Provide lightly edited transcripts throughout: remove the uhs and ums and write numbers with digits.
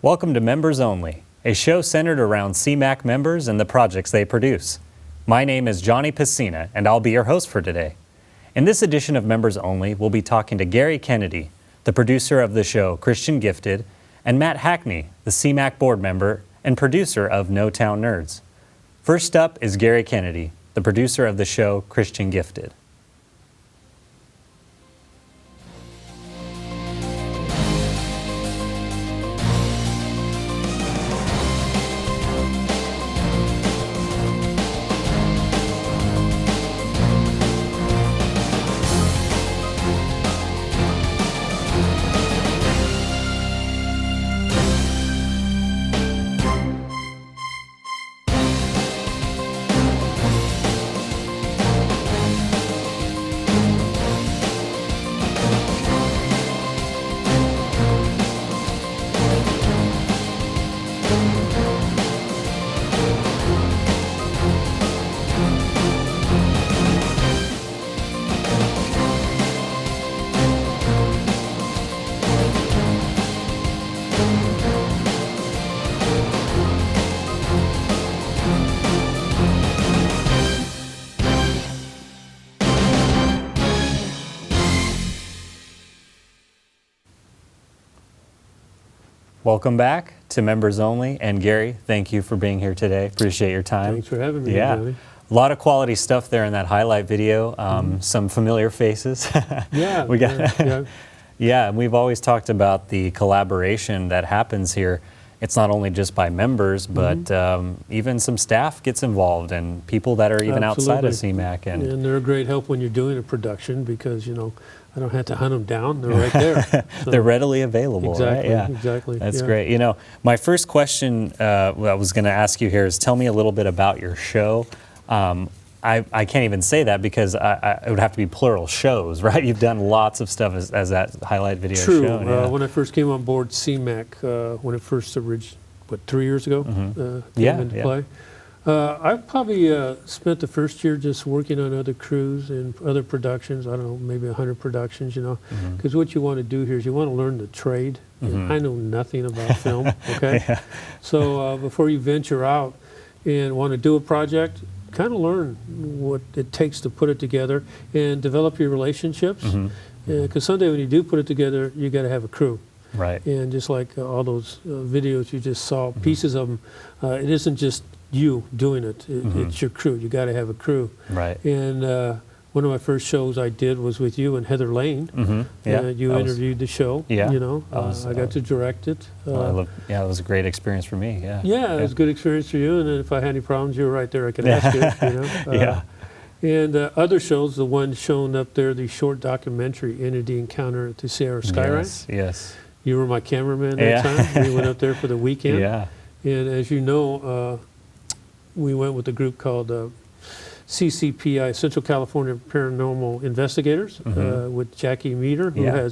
Welcome to Members Only, a show centered around CMAC members and the projects they produce. My name is Johnny Piscina, and I'll be your host for today. In this edition of Members Only, we'll be talking to Garry Kennedy, the producer of the show Christian Gifted, and Matt Hackney, the CMAC board member and producer of No Town Nerds. First up is Garry Kennedy, the producer of the show Christian Gifted. Welcome back to Members Only, and Garry, thank you for being here today. Appreciate your time. Thanks for having me, Yeah, Johnny. a lot of quality stuff there in that highlight video. Some familiar faces. Yeah, we got. yeah. Yeah, and we've always talked about the collaboration that happens here. It's not only just by members, but even some staff gets involved and people that are even outside of CMAC. And they're a great help when you're doing a production because, you know, I don't have to hunt them down. They're right there. So. They're readily available, exactly, right? Yeah, exactly. That's great. You know, my first question I was going to ask you here is tell me a little bit about your show. I can't even say that because it would have to be plural shows, right? You've done lots of stuff as that highlight video True. shown. Yeah. When I first came on board CMAC, when it first originated, 3 years ago, came into play. I probably spent the first year just working on other crews and other productions. I don't know, maybe 100 productions, you know. Because what you want to do here is you want to learn the trade. And I know nothing about film, okay? Yeah. So before you venture out and want to do a project, kind of learn what it takes to put it together and develop your relationships. Because someday when you do put it together, you got to have a crew. Right. And just like all those videos you just saw, pieces of them, it isn't just you doing it. It's your crew. You got to have a crew. Right. And one of my first shows I did was with you and Heather Lane. Yeah. You interviewed the show. Yeah. You know, I got to direct it. It was a great experience for me. Yeah. Yeah, it was a good experience for you. And then if I had any problems, you were right there. I could ask you. You know. Yeah. And other shows, the one shown up there, the short documentary Entity Encounter at the Sierra Skyrise. Yes. You were my cameraman that time. We went up there for the weekend. Yeah. And as you know, we went with a group called CCPI, Central California Paranormal Investigators, with Jackie Meter, who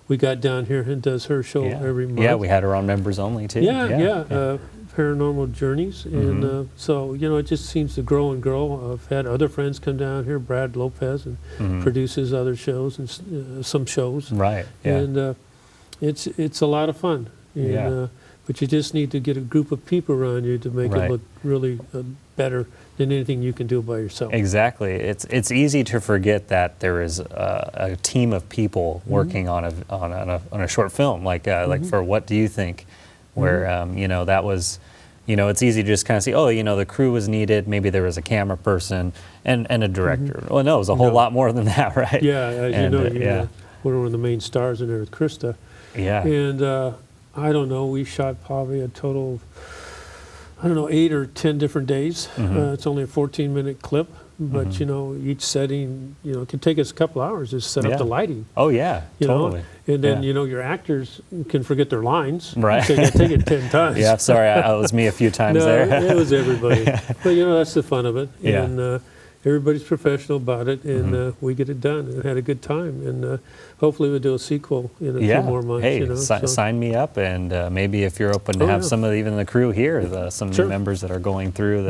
we got down here and does her show every month. Yeah, we had her on Members Only too. Yeah. Paranormal Journeys. And so, you know, it just seems to grow and grow. I've had other friends come down here, Brad Lopez, and produces other shows and some shows. Right. Yeah. And it's a lot of fun. And, but you just need to get a group of people around you to make it look really better than anything you can do by yourself. Exactly. It's easy to forget that there is a team of people working on a short film like for What Do You Think, where you know, that was, you know, it's easy to just kind of see, oh, you know, the crew was needed, maybe there was a camera person and a director. Well, no, it was a whole lot more than that, right? Yeah, as you know, we're one of the main stars in there with Krista. Yeah. And I don't know, we shot probably a total of, I don't know, 8 or 10 different days. It's only a 14-minute clip, but you know, each setting, you know, it can take us a couple hours to set up the lighting. Oh yeah, totally. Know? And then you know, your actors can forget their lines. Right. So you got to take it 10 times. Yeah, sorry, it was me a few times there. It was everybody. But you know, that's the fun of it. Yeah. And everybody's professional about it, and we get it done and had a good time. And hopefully we'll do a sequel in a few more months. Hey, you know, sign me up, and maybe if you're open to have some of even the crew here, some new members that are going through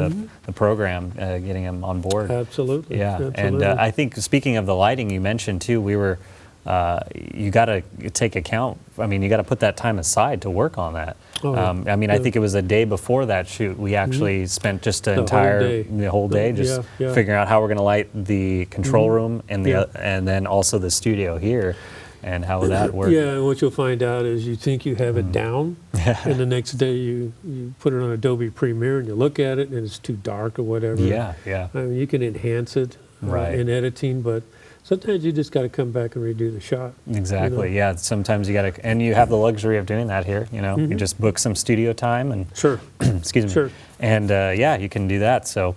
the program, getting them on board. Absolutely. Yeah, Absolutely. and I think speaking of the lighting, you mentioned too, we were you got to take account. I mean, you got to put that time aside to work on that. Oh, I mean, I think it was a day before that shoot. We actually spent just the whole day just figuring out how we're going to light the control room and and then also the studio here, and how that works. Yeah, and what you'll find out is you think you have it down, and the next day you put it on Adobe Premiere and you look at it and it's too dark or whatever. Yeah, yeah. I mean, you can enhance it in editing, but sometimes you just got to come back and redo the shot. Exactly. Yeah. Sometimes you got to, and you have the luxury of doing that here. You know, you just book some studio time and excuse me. Sure. And yeah, you can do that. So,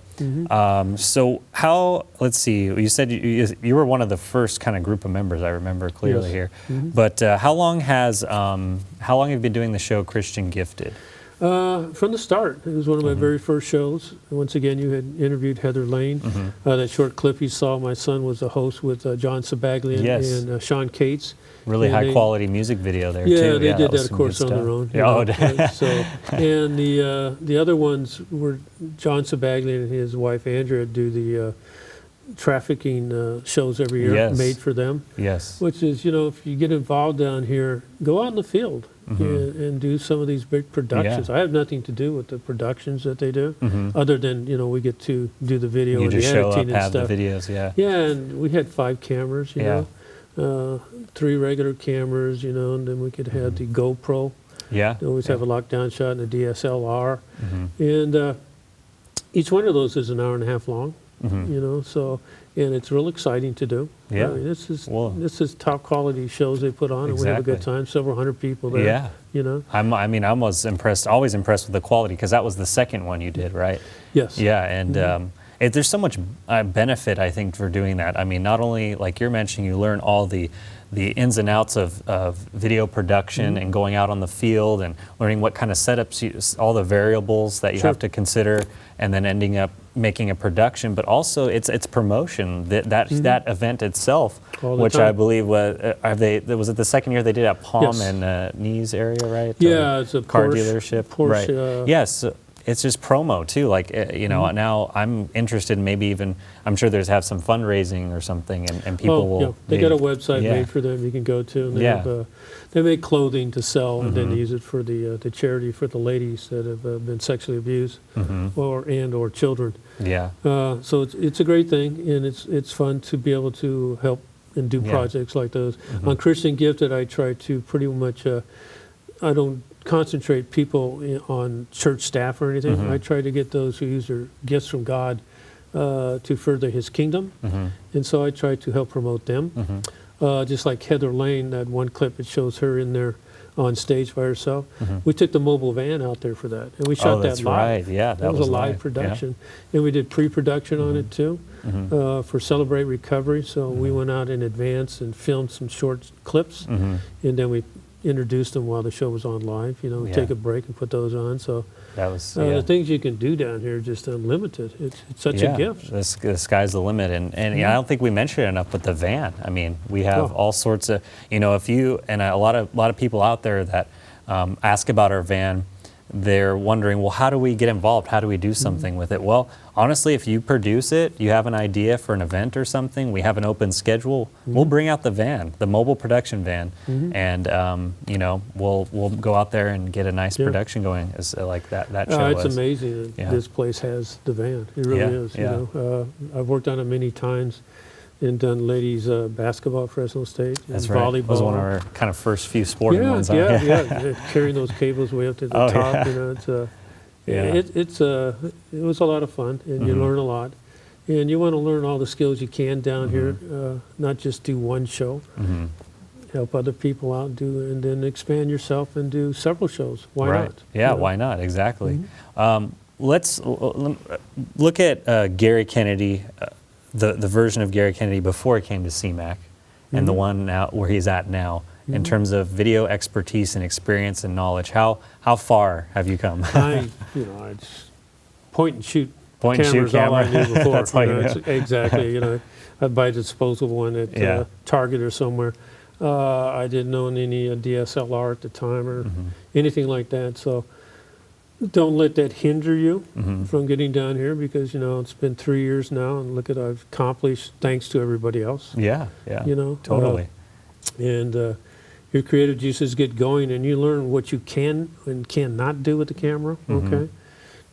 so how? Let's see. You said you were one of the first kind of group of members. I remember clearly here. But how long have you been doing the show Christian Gifted? From the start. It was one of my very first shows. Once again, you had interviewed Heather Lane. That short clip you saw, my son was a host with John Sabaglian and Sean Cates. Really high quality music video there too. Yeah, they did that, of course, on their own. And the other ones were John Sabaglian and his wife Andrea do the trafficking shows every year made for them. Yes. Which is, if you get involved down here, go out in the field and do some of these big productions. I have nothing to do with the productions that they do, other than, we get to do the video and the editing and stuff. The videos, Yeah, and we had 5 cameras, you know, 3 regular cameras, and then we could have the GoPro. Yeah. They always have a lockdown shot and a DSLR. And each one of those is an hour and a half long. So, and it's real exciting to do. Yeah. I mean, this is top quality shows they put on, and we have a good time. Several hundred people there. Yeah. I was impressed. Always impressed with the quality, because that was the second one you did, right? Yes. Yeah, and there's so much benefit, I think, for doing that. I mean, not only, like you're mentioning, you learn all the ins and outs of video production and going out on the field and learning what kind of setups, all the variables that you have to consider, and then ending up making a production. But also it's promotion, that event itself, which I believe was it the second year they did at Palm and Knees area, right? Yeah, it's a car Porsche, dealership. Right. Yes. It's just promo too, like now I'm interested in maybe even, I'm sure there's have some fundraising or something, and people will. They got a website made for them you can go to, and they have, they make clothing to sell, and then they use it for the charity for the ladies that have been sexually abused or children. Yeah. So it's a great thing, and it's fun to be able to help and do projects like those. On Christian Gifted, I try to pretty much, I don't concentrate people on church staff or anything. I try to get those who use their gifts from God to further His kingdom, and so I try to help promote them. Just like Heather Lane, that one clip, it shows her in there on stage by herself. We took the mobile van out there for that, and we shot that live. Right. Yeah, that was a live production, and we did pre-production on it too for Celebrate Recovery. So we went out in advance and filmed some short clips, and then we introduced them while the show was on live. Take a break and put those on. So that was the things you can do down here are just unlimited. It's such a gift. The sky's the limit, and I don't think we mentioned it enough. But the van, I mean, we have all sorts of, if you and a lot of people out there that ask about our van, they're wondering, well, how do we get involved? How do we do something with it? Well, honestly, if you produce it, you have an idea for an event or something, we have an open schedule, we'll bring out the van, the mobile production van, and we'll go out there and get a nice production going, as like that show it's amazing that this place has the van. It really is. I've worked on it many times and done ladies basketball at Fresno State. That's and right. Volleyball. It was one of our kind of first few sporting ones. Carrying those cables way up to the top. It was a lot of fun, and you learn a lot. And you want to learn all the skills you can down here, not just do one show. Help other people out, and then expand yourself and do several shows. Why not? Yeah, why not? Exactly. Let's look at Garry Kennedy. The version of Garry Kennedy before he came to CMAC, and the one now where he's at now, in terms of video expertise and experience and knowledge. How far have you come? It's point and shoot cameras all I knew before. That's all you know. Exactly. I'd buy a disposable one at Target or somewhere. I didn't know any DSLR at the time or anything like that. So don't let that hinder you from getting down here, because it's been 3 years now, and look at what I've accomplished thanks to everybody else. Yeah, totally. and your creative juices get going, and you learn what you can and cannot do with the camera. Okay.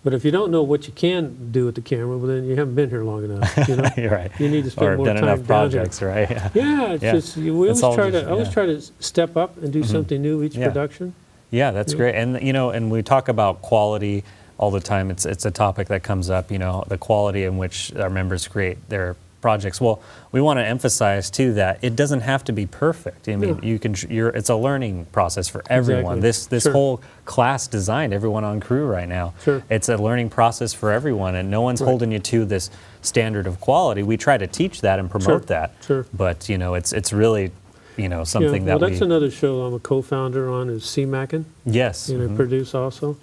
But if you don't know what you can do with the camera, well, then you haven't been here long enough. You know, You're right. You need to spend or more done time enough projects, down right? here. Yeah, it's just we always try to. I always try to step up and do something new each production. Yeah, that's great. And you know, and we talk about quality all the time. It's a topic that comes up. You know, the quality in which our members create their projects. Well, we want to emphasize too that it doesn't have to be perfect. I mean, it's a learning process for everyone. Exactly. This whole class designed, everyone on crew right now. Sure. It's a learning process for everyone, and no one's holding you to this standard of quality. We try to teach that and promote that. Sure. But you know, it's really, you know, something that that's another show I'm a co-founder on is CMAC. Yes. And I produce also.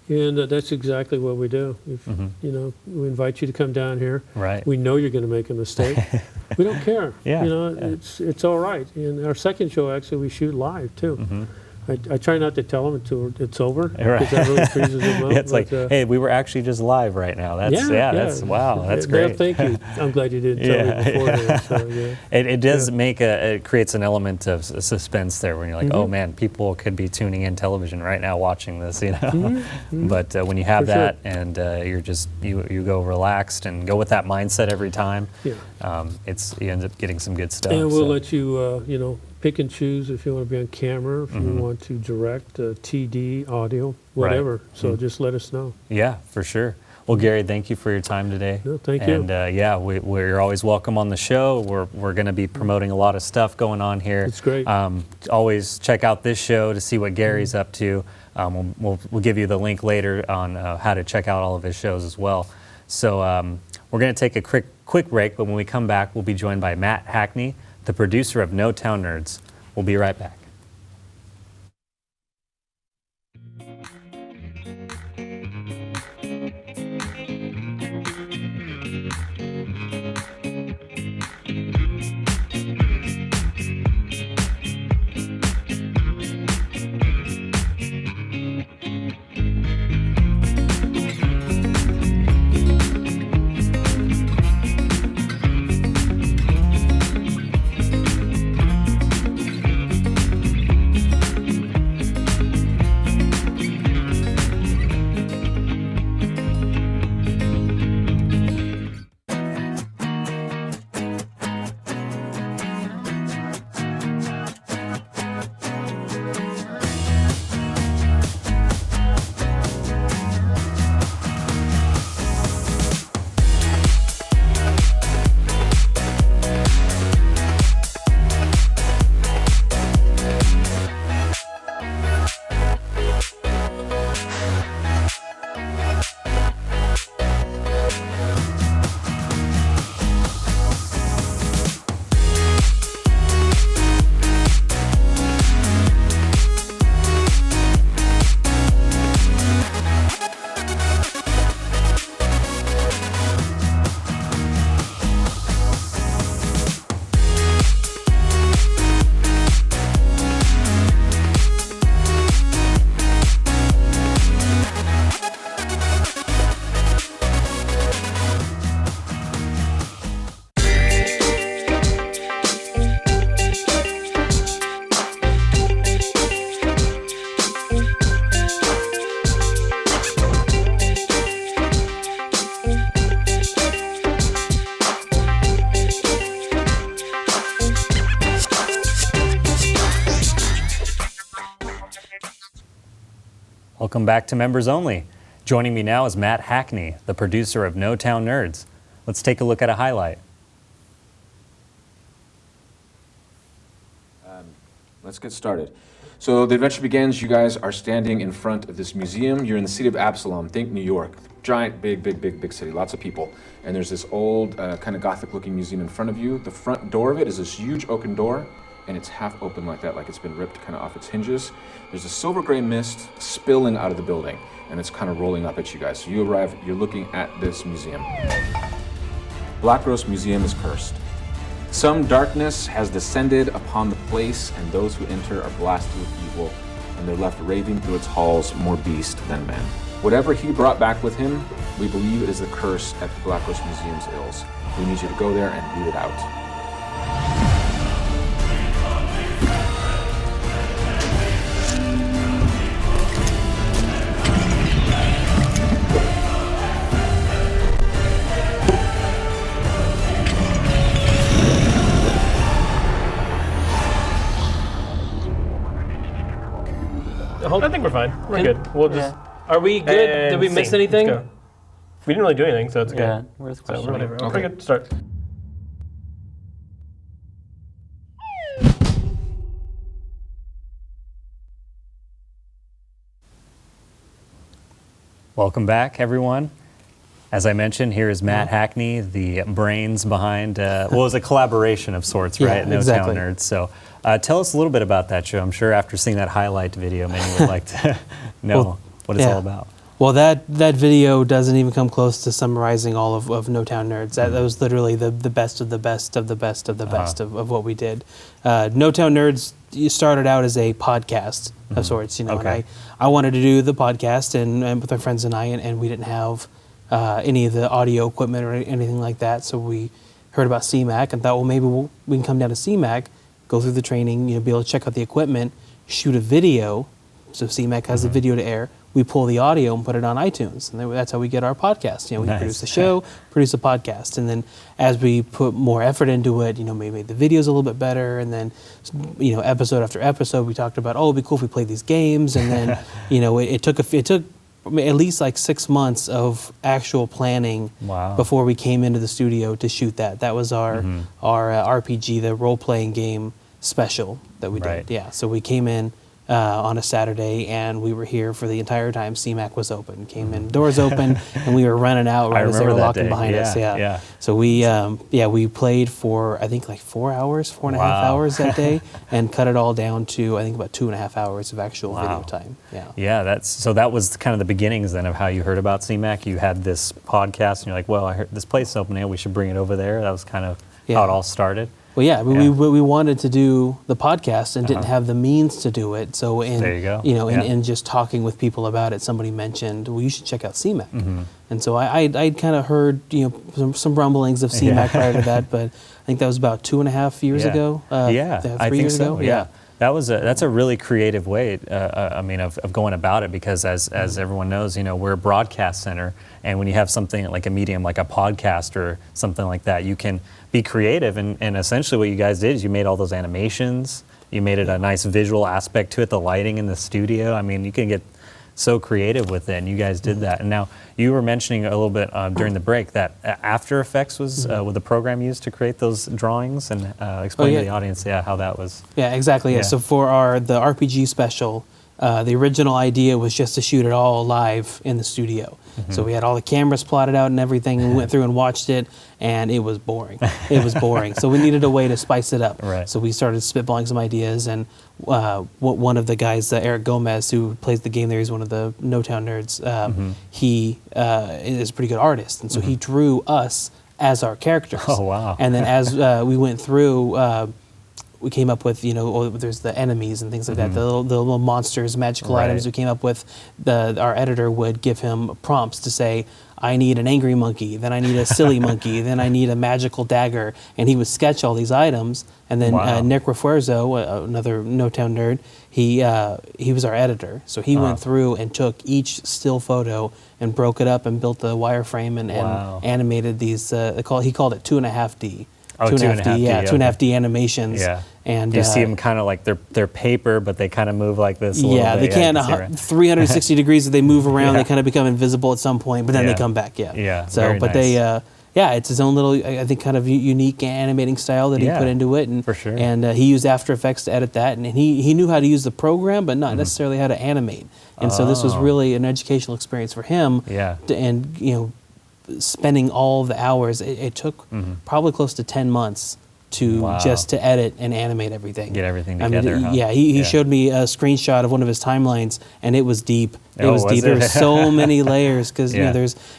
And that's exactly what we do. If, you know, we invite you to come down here. Right. We know you're going to make a mistake. We don't care. Yeah. You know, it's all right. And our second show, actually, we shoot live, too. I try not to tell them until it's over, because that really freezes them up. It's like, hey, we were actually just live right now. That's wow, that's great. Thank you. I'm glad you didn't tell me beforehand. So, It does make it creates an element of suspense there when you're like, oh man, people could be tuning in television right now watching this, you know. But when you have that and you're just you go relaxed and go with that mindset every time, you end up getting some good stuff. And we'll let you you know, pick and choose if you want to be on camera, if you want to direct, TD, audio, whatever. So just let us know. Yeah, for sure. Well, Gary, thank you for your time today. No, thank you. And we're always welcome on the show. We're going to be promoting a lot of stuff going on here. It's great. Always check out this show to see what Gary's up to. We'll give you the link later on how to check out all of his shows as well. So we're going to take a quick break, but when we come back, we'll be joined by Matt Hackney, the producer of No Town Nerds. We'll be right back. Welcome back to Members Only. Joining me now is Matt Hackney, the producer of No Town Nerds. Let's take a look at a highlight. Let's get started. So the adventure begins. You guys are standing in front of this museum. You're in the city of Absalom. Think New York. Giant, big city. Lots of people. And there's this old, kind of Gothic-looking museum in front of you. The front door of it is this huge oaken door, and it's half open like that, like it's been ripped kind of off its hinges. There's a silver gray mist spilling out of the building, and it's kind of rolling up at you guys. So you arrive, you're looking at this museum. Black Rose Museum is cursed. Some darkness has descended upon the place, and those who enter are blasted with evil, and they're left raving through its halls, more beast than man. Whatever he brought back with him, we believe it is the curse at the Black Rose Museum's ills. We need you to go there and root it out. I think we're fine. We're good. We'll just. Are we good? and Did we miss scene. anything? Let's go. We didn't really do anything, so it's Yeah, good. where's the So question? whatever. Okay. Pretty good start. Welcome back, everyone. As I mentioned, here is Matt Hackney, the brains behind, well, it was a collaboration of sorts, Yeah, right? No exactly. Town Nerds. So tell us a little bit about that show. I'm sure after seeing that highlight video, many would like to know what it's all about. Well, that video doesn't even come close to summarizing all of No Town Nerds. That was literally the best of the best of the best of the best of what we did. No Town Nerds started out as a podcast of sorts, you know, Okay. and I wanted to do the podcast and with my friends and I, and we didn't have any of the audio equipment or anything like that, so we heard about CMAC and thought, well, maybe we can come down to CMAC, go through the training, you know, be able to check out the equipment, shoot a video, so CMAC has the video to air. We pull the audio and put it on iTunes, and that's how we get our podcast. You know, we Nice. produce the show, produce a podcast, and then as we put more effort into it, you know, maybe the videos a little bit better, and then, you know, episode after episode, we talked about, oh, it'd be cool if we played these games, and then, you know, it took at least like 6 months of actual planning Wow. before we came into the studio to shoot that. That was our RPG, the role playing game special that we Right. did. Yeah, so we came in on a Saturday, and we were here for the entire time CMAC was open. Came in, doors open, and we were running out right as they were remember that locking day. behind us. Yeah, Yeah. yeah. So we played for I think like 4 hours, 4.5 Wow. hours that day, and cut it all down to I think about 2.5 hours of actual video Wow. time. Yeah. Yeah, that was kind of the beginnings then of how you heard about CMAC. You had this podcast, and you're like, well, I heard this place is opening, we should bring it over there. That was kind of how it all started. Well, yeah, Yeah. we wanted to do the podcast and didn't have the means to do it. So There you go. in just talking with people about it, somebody mentioned, well, you should check out CMAC. And so I'd kind of heard, you know, some rumblings of CMAC prior to that, but I think that was about 2.5 years ago. Yeah, 3 I think years so. ago. Yeah. That's a really creative way, of going about it, because as everyone knows, you know, we're a broadcast center, and when you have something like a medium like a podcast or something like that, you can be creative, and essentially what you guys did is you made all those animations, you made it a nice visual aspect to it, the lighting in the studio. I mean, you can get so creative with it, and you guys did that. And now you were mentioning a little bit during the break that After Effects was the program used to create those drawings, and explain to the audience how that was. Yeah, exactly. Yeah. So for the RPG special, the original idea was just to shoot it all live in the studio. So we had all the cameras plotted out and everything, and we went through and watched it, and it was boring. It was boring. So we needed a way to spice it up. Right. So we started spitballing some ideas, and one of the guys, Eric Gomez, who plays the game there, he's one of the No Town Nerds, he is a pretty good artist, and so he drew us as our characters. Oh, wow. And then as we went through, we came up with, you know, there's the enemies and things like that, the little monsters, magical items we came up with. Our editor would give him prompts to say, I need an angry monkey, then I need a silly monkey, then I need a magical dagger, and he would sketch all these items. And then Nick Refuerzo, another No Town nerd, he was our editor, so he went through and took each still photo and broke it up and built the wireframe and animated these. He called it 2.5D. Oh, 2.5D, yeah, okay. 2.5D animations. Yeah. And you see them kind of like they're paper, but they kind of move like this a little bit. they can't, you can see, right? 360 degrees, they move around, they kind of become invisible at some point, but then they come back, Yeah, So, very but nice. it's his own little, I think, kind of unique animating style that he put into it. And, for sure. And he used After Effects to edit that, and he knew how to use the program, but not necessarily how to animate. And so this was really an educational experience for him. Yeah. And, you know, spending all of the hours, it took probably close to 10 months to just to edit and animate everything. Get everything together, huh? Yeah, he showed me a screenshot of one of his timelines, and it was deep. It was deep. was There it? were so many layers because you know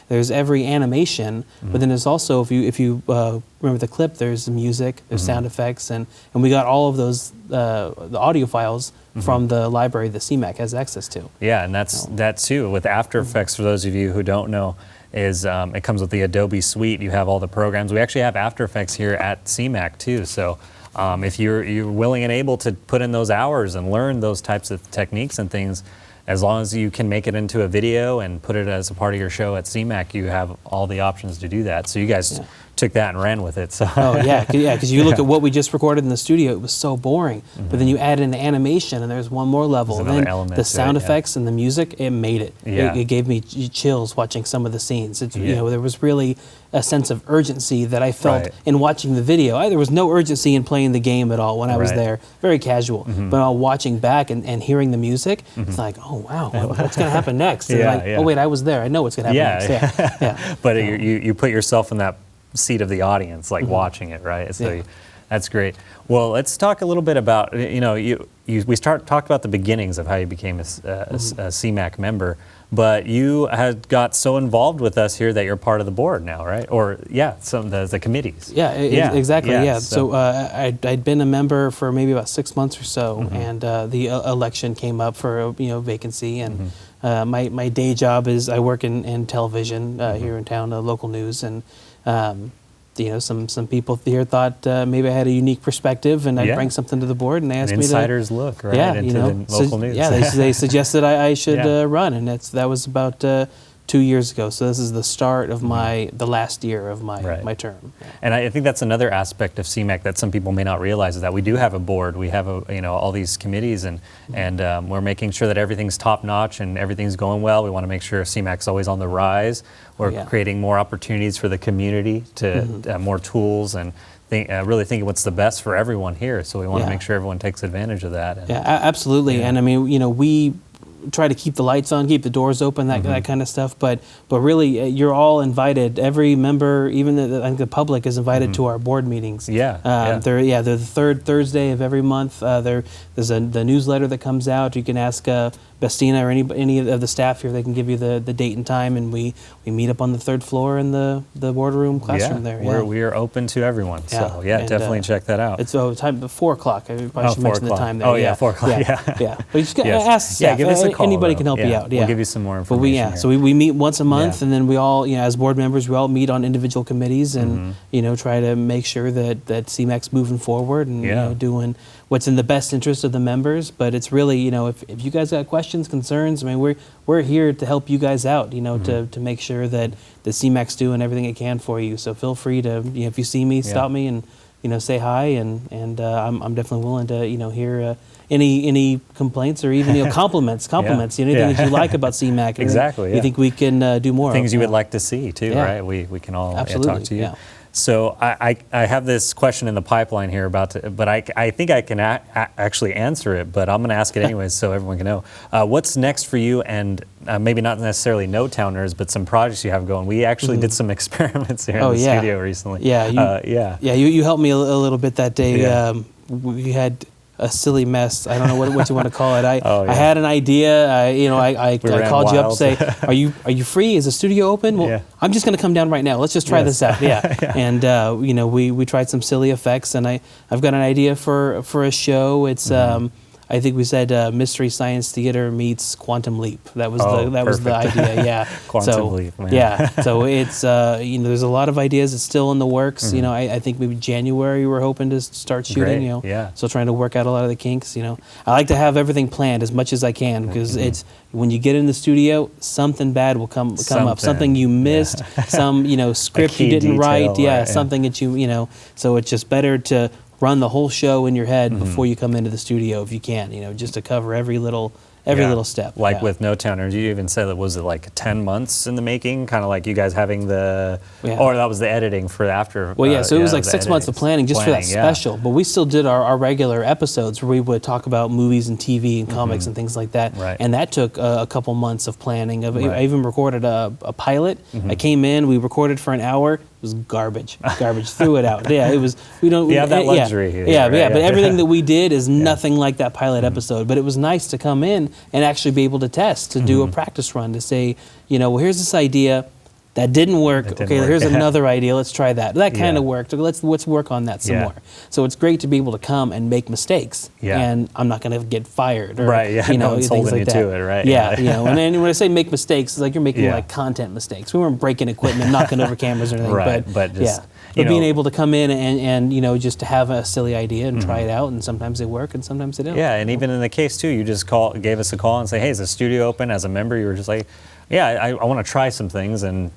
there's every animation, but then there's also if you remember the clip, there's the music, there's sound effects, and we got all of those the audio files from the library that CMAC has access to. Yeah, and that's that too. With After Effects, for those of you who don't know, is it comes with the Adobe Suite. You have all the programs. We actually have After Effects here at CMAC too. So if you're willing and able to put in those hours and learn those types of techniques and things, as long as you can make it into a video and put it as a part of your show at CMAC, you have all the options to do that. So you guys took that and ran with it. So Oh yeah, because you look at what we just recorded in the studio, it was so boring. But then you add in the animation, and there's one more level. There's And another then element the to sound it, yeah. effects and the music, it made it. Yeah. It gave me chills watching some of the scenes. It's, Yeah. there was really a sense of urgency that I felt Right. in watching the video. There was no urgency in playing the game at all when I was Right. there. Very casual. But while watching back and hearing the music, it's like, oh wow, what's going to happen next? And Yeah, like, yeah. oh wait, I was there. I know what's going to happen next. Yeah. But you put yourself in that seat of the audience, like watching it, right? So Yeah. that's great. Well, let's talk a little bit about, we talked about the beginnings of how you became a CMAC member, but you had got so involved with us here that you're part of the board now, right? Or some of the committees. Yeah, exactly. Yeah. So, I'd been a member for maybe about 6 months or so, and the election came up for a vacancy, and my day job is I work in television here in town, local news, and some people here thought maybe I had a unique perspective and I'd Yeah. bring something to the board, and they asked an me to. insider's look, right, Yeah, into the local news. Yeah, they suggested I should Yeah. run, and that was about 2 years ago. So this is the start of the last year of my Right. my term. And I think that's another aspect of CMAC that some people may not realize, is that we do have a board. We have all these committees, and we're making sure that everything's top notch and everything's going well. We want to make sure CMAC's always on the rise. We're Yeah. creating more opportunities for the community to more tools, and really thinking what's the best for everyone here. So we want Yeah. to make sure everyone takes advantage of that. And, Yeah, absolutely. Yeah. And I mean, we try to keep the lights on, keep the doors open, that kind of stuff. But really, you're all invited. Every member, even I think the public, is invited to our board meetings. Yeah, They're the third Thursday of every month. There's the newsletter that comes out. You can ask Bestina or any of the staff here. They can give you the date and time, and we meet up on the third floor in the boardroom classroom there. Yeah. We are open to everyone. So And, definitely check that out. It's time 4 o'clock. I probably should 4 mention the o'clock. time there. Oh, yeah, 4 o'clock, yeah. Yeah. But you just gotta Yes. ask the Yeah, staff. give us a call, Anybody though. can help you Yeah, out. we'll Yeah. give you some more But we information so here. we meet once a month, Yeah. and then we all, as board members, we all meet on individual committees, and try to make sure that CMAC's moving forward and Yeah. doing what's in the best interest of the members. But it's really, if you guys got questions, concerns, I mean, we're here to help you guys out, to make sure that the CMAC's doing everything it can for you. So feel free to, if you see me, stop me and say hi, and I'm definitely willing to anything any complaints or even compliments, anything that you like about CMAC. Exactly, You yeah. think we can do more Things of. you would like to see too, Yeah. right? We can all Absolutely, talk to you. yeah. So I have this question in the pipeline here but I think I can actually answer it, but I'm going to ask it anyways so everyone can know. What's next for you, and maybe not necessarily No-Towners, but some projects you have going? We actually did some experiments here in the studio recently. Yeah, you helped me a little bit that day. Yeah. We had a silly mess. I don't know what you want to call it. I Oh, yeah. I had an idea. I ran called you up, wild. say, are you free? Is the studio open? Well, Yeah. I'm just going to come down right now. Let's just try Yes. this out. Yeah. And we tried some silly effects, and I've got an idea for a show. It's I think we said Mystery Science Theater meets Quantum Leap. That was the idea. Yeah. Quantum Leap, man. Yeah. So it's there's a lot of ideas. It's still in the works. I think maybe January we're hoping to start shooting. Great, yeah. Still trying to work out a lot of the kinks. I like to have everything planned as much as I can, because it's when you get in the studio, something bad will come up. Something you missed. Some script you key detail, write. detail, Yeah. right, yeah. Something that you. So it's just better to run the whole show in your head before you come into the studio if you can. just to cover every little step. Like Yeah. with No-Towners, you even said that, was it like 10 months in the making? Kind of like you guys having or that was the editing for after. Well, yeah, so it was like the 6 months of editing. planning just for that Yeah. special. But we still did our regular episodes where we would talk about movies and TV and comics and things like that. Right. And that took a couple months of planning. Right. I even recorded a pilot. I came in, we recorded for an hour. It was garbage. Threw it out. Yeah, it was. We don't. You have that luxury here, Yeah, right? But everything that we did is nothing like that pilot episode. But it was nice to come in and actually be able to test, to do a practice run, to say, well, here's this idea. That didn't work. That didn't Okay, work. here's another idea. Let's try that. That kind Yeah. of worked. Let's work on that some Yeah. more. So it's great to be able to come and make mistakes. Yeah. And I'm not going to get fired. Or, Right, yeah, no one's things holding like you that. to it, right? Yeah, Yeah. and then when I say make mistakes, it's like you're making Yeah. like content mistakes. We weren't breaking equipment, knocking over cameras or anything. Right, but just but being able to come in and just to have a silly idea and try it out, and sometimes they work and sometimes they don't. Yeah, and even in the case too, you just gave us a call and say, hey, is the studio open? As a member, you were just like, yeah, I want to try some things, and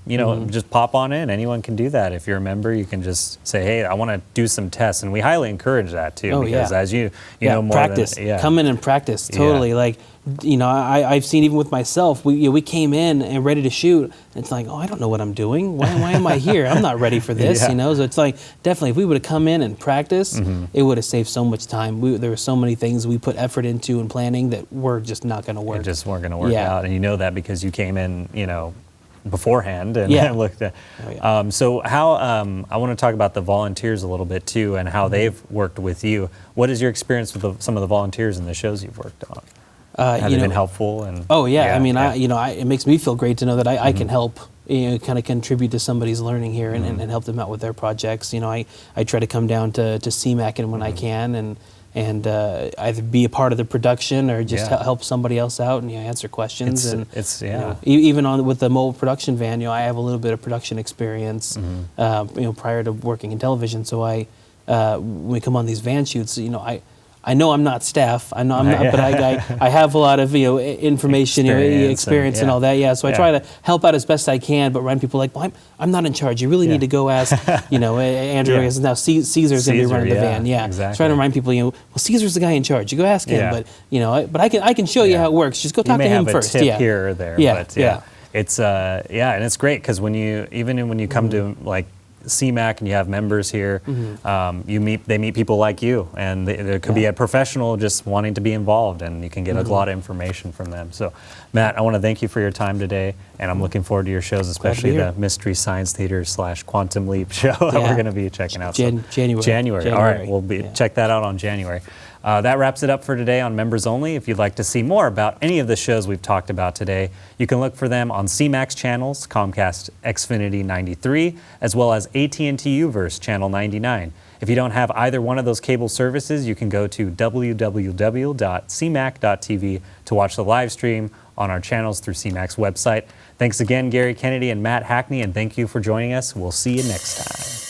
just pop on in. Anyone can do that. If you're a member, you can just say, hey, I want to do some tests, and we highly encourage that too, because as you know more practice. than Come in and practice. Totally. Like, I've seen even with myself, we came in and ready to shoot. And it's like, oh, I don't know what I'm doing. Why am I here? I'm not ready for this. So it's like, definitely, if we would have come in and practiced, it would have saved so much time. There were so many things we put effort into in planning that were just not going to work. It just weren't going to work out, and you know that because you came in, beforehand and looked at. So how I want to talk about the volunteers a little bit too, and how they've worked with you. What is your experience with some of the volunteers in the shows you've worked on? Have they been helpful? And it makes me feel great to know that I can help, kind of contribute to somebody's learning here and help them out with their projects. I try to come down to CMAC and when I can and either be a part of the production or just help somebody else out and answer questions. Even with the mobile production van, I have a little bit of production experience, prior to working in television. So when we come on these van shoots, I know I'm not staff. I know I'm not, but I have a lot of information, experience and all that. So I try to help out as best I can, but remind people like, well, I'm not in charge. You really need to go ask, Andrew. Now Caesar's going to be running the van. Exactly. Trying to remind people, well, Caesar's the guy in charge. You go ask him, but I can show you how it works. Just go talk to him first. You may have a tip here or there. It's and it's great because when you come to like CMAC and you have members here, they meet people like you, and there could be a professional just wanting to be involved, and you can get a lot of information from them. So Matt, I want to thank you for your time today, and I'm looking forward to your shows, especially the Mystery Science Theater / Quantum Leap show that we're going to be checking out. January. All right, we'll check that out on January. That wraps it up for today on Members Only. If you'd like to see more about any of the shows we've talked about today, you can look for them on CMAX channels, Comcast Xfinity 93, as well as AT&T Uverse channel 99. If you don't have either one of those cable services, you can go to www.cmac.tv to watch the live stream on our channels through CMAC's website. Thanks again, Garry Kennedy and Matt Hackney, and thank you for joining us. We'll see you next time.